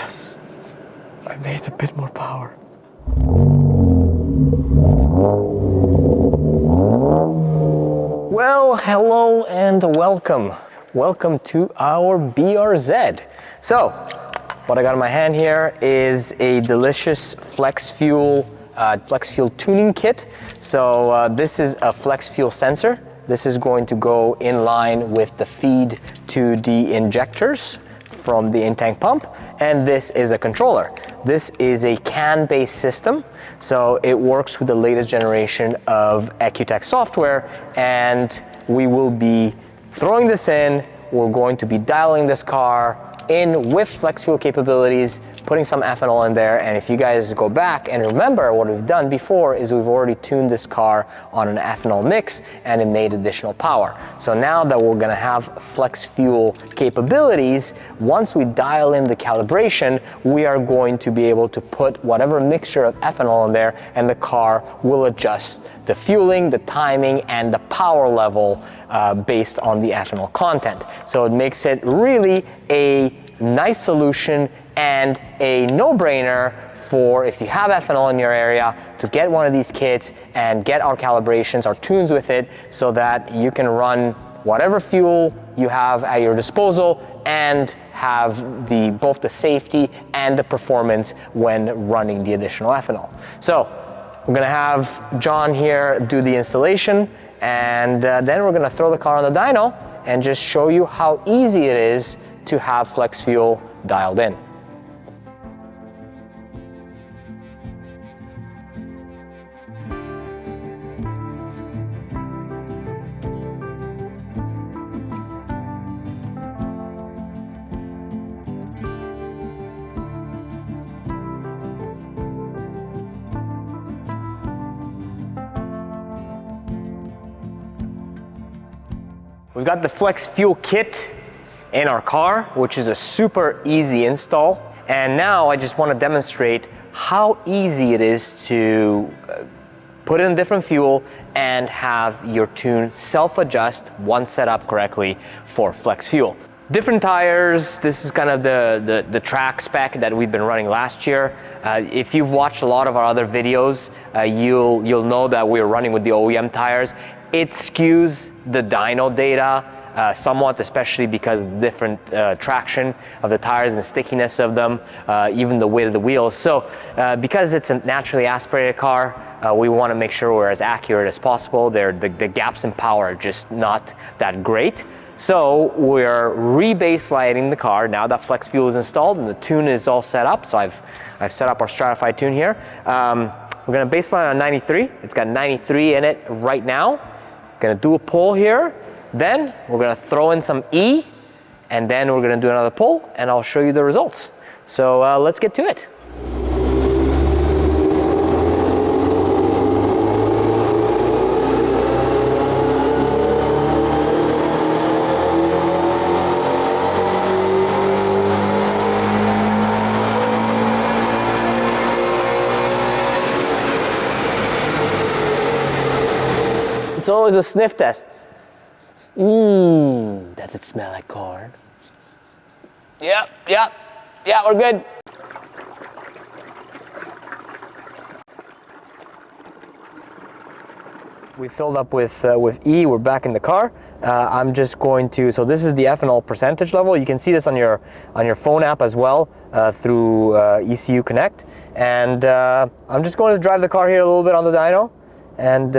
Yes, I made a bit more power. Well, hello and welcome. Welcome to our BRZ. So, what I got in my hand here is a delicious flex fuel tuning kit. So this is a flex fuel sensor. This is going to go in line with the feed to the injectors from the in-tank pump, and this is a controller. This is a CAN-based system, so it works with the latest generation of EcuTech software, and we will be throwing this in. We're going to be dialing this car in with flex fuel capabilities, putting some ethanol in there, and if you guys go back and remember, what we've done before is we've already tuned this car on an ethanol mix and it made additional power. So now that we're gonna have flex fuel capabilities, once we dial in the calibration, we are going to be able to put whatever mixture of ethanol in there, and the car will adjust the fueling, the timing, and the power level based on the ethanol content. So it makes it really a nice solution and a no-brainer for if you have ethanol in your area to get one of these kits and get our calibrations, our tunes with it, so that you can run whatever fuel you have at your disposal and have both the safety and the performance when running the additional ethanol. So we're gonna have John here do the installation, and then we're gonna throw the car on the dyno and just show you how easy it is to have flex fuel dialed in. We've got the flex fuel kit in our car, which is a super easy install. And now I just want to demonstrate how easy it is to put in different fuel and have your tune self-adjust once set up correctly for flex fuel. Different tires, this is kind of the track spec that we've been running last year. If you've watched a lot of our other videos, you'll know that we're running with the OEM tires. It skews the dyno data somewhat, especially because different traction of the tires and stickiness of them, even the weight of the wheels. So because it's a naturally aspirated car, we want to make sure we're as accurate as possible. The gaps in power are just not that great. So we're re-baselining the car now that flex fuel is installed and the tune is all set up. So I've set up our Stratified tune here. We're going to baseline on 93. It's got 93 in it right now. Going to do a pull here. Then we're going to throw in some E, and then we're going to do another pull, and I'll show you the results. So let's get to it. It's always a sniff test. Does it smell like corn? Yep, we're good. We filled up with E, we're back in the car. I'm just going to, so this is the ethanol percentage level. You can see this on your phone app as well through ECU Connect. And I'm just going to drive the car here a little bit on the dyno and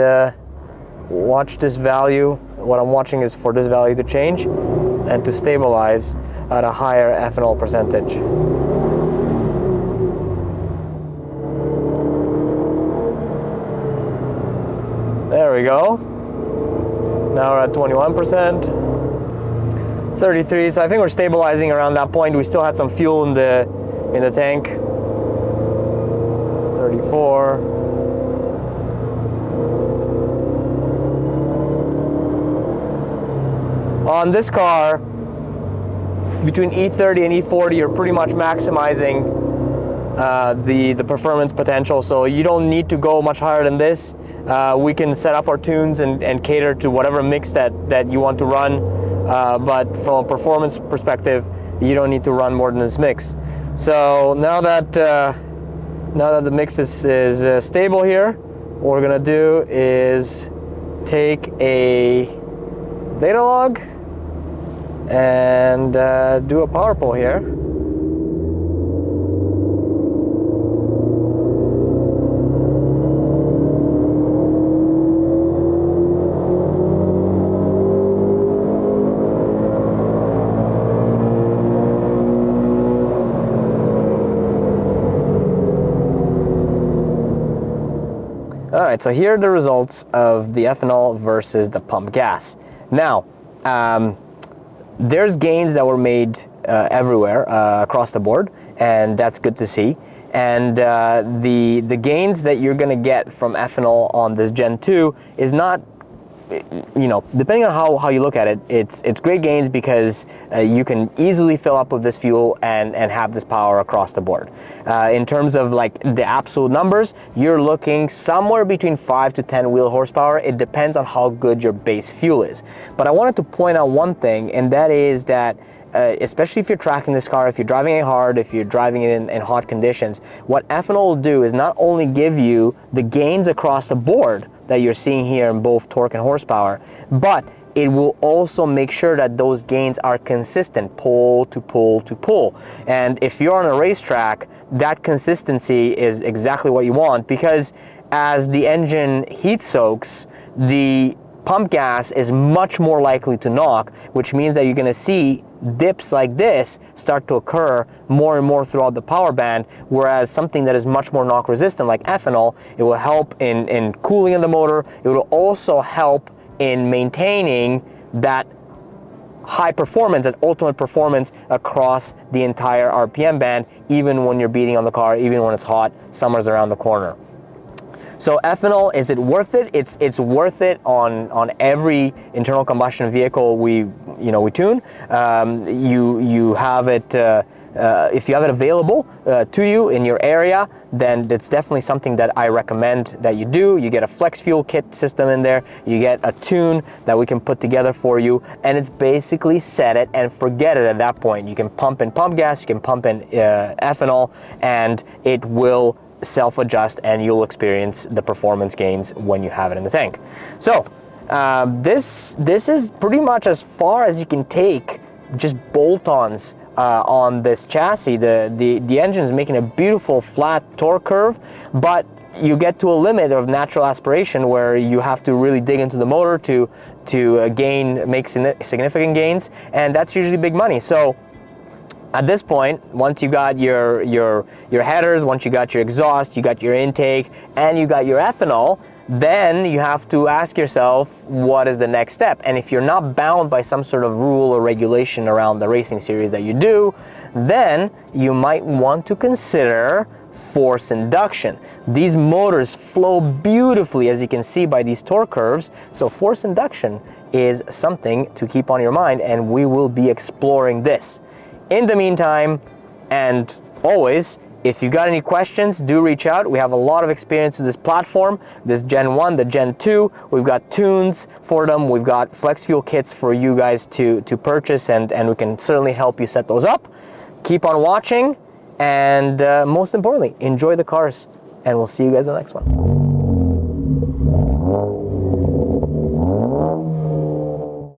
watch this value. What I'm watching is for this value to change and to stabilize at a higher ethanol percentage. There we go. Now we're at 21%, 33. So I think we're stabilizing around that point. We still had some fuel in the tank. 34. On this car, between E30 and E40, you're pretty much maximizing the performance potential, so you don't need to go much higher than this. We can set up our tunes and cater to whatever mix that you want to run, but from a performance perspective, you don't need to run more than this mix. So now that the mix is stable here, what we're gonna do is take a data log and do a power pull here. All right, so here are the results of the ethanol versus the pump gas. Now, there's gains that were made everywhere across the board, and that's good to see. And the gains that you're gonna get from ethanol on this Gen 2 is not, you know, depending on how you look at it, it's great gains because you can easily fill up with this fuel and have this power across the board. In terms of like the absolute numbers, you're looking somewhere between 5 to 10 wheel horsepower. It depends on how good your base fuel is. But I wanted to point out one thing, and that is that especially if you're tracking this car, if you're driving it hard, if you're driving it in hot conditions, what ethanol will do is not only give you the gains across the board that you're seeing here in both torque and horsepower, but it will also make sure that those gains are consistent, pull to pull to pull. And if you're on a racetrack, that consistency is exactly what you want, because as the engine heat soaks, the pump gas is much more likely to knock, which means that you're gonna see dips like this start to occur more and more throughout the power band, whereas something that is much more knock resistant like ethanol, it will help in cooling in the motor. It will also help in maintaining that high performance, that ultimate performance across the entire RPM band, even when you're beating on the car, even when it's hot, summer's around the corner. So ethanol, is it worth it? It's worth it on every internal combustion vehicle we tune. You have it, if you have it available to you in your area, then it's definitely something that I recommend that you do. You get a flex fuel kit system in there, you get a tune that we can put together for you, and it's basically set it and forget it at that point. You can pump in pump gas, you can pump in ethanol, and it will self-adjust, and you'll experience the performance gains when you have it in the tank. So this is pretty much as far as you can take just bolt-ons on this chassis. The engine's making a beautiful flat torque curve, but you get to a limit of natural aspiration where you have to really dig into the motor to make significant gains, and that's usually big money. So at this point, once you got your headers, once you got your exhaust, you got your intake, and you got your ethanol, then you have to ask yourself, what is the next step? And if you're not bound by some sort of rule or regulation around the racing series that you do, then you might want to consider force induction. These motors flow beautifully, as you can see by these torque curves, so force induction is something to keep on your mind, and we will be exploring this. In the meantime, and always, if you got any questions, do reach out. We have a lot of experience with this platform, this Gen 1, the Gen 2. We've got tunes for them. We've got flex fuel kits for you guys to purchase, and we can certainly help you set those up. Keep on watching, and most importantly, enjoy the cars, and we'll see you guys in the next one.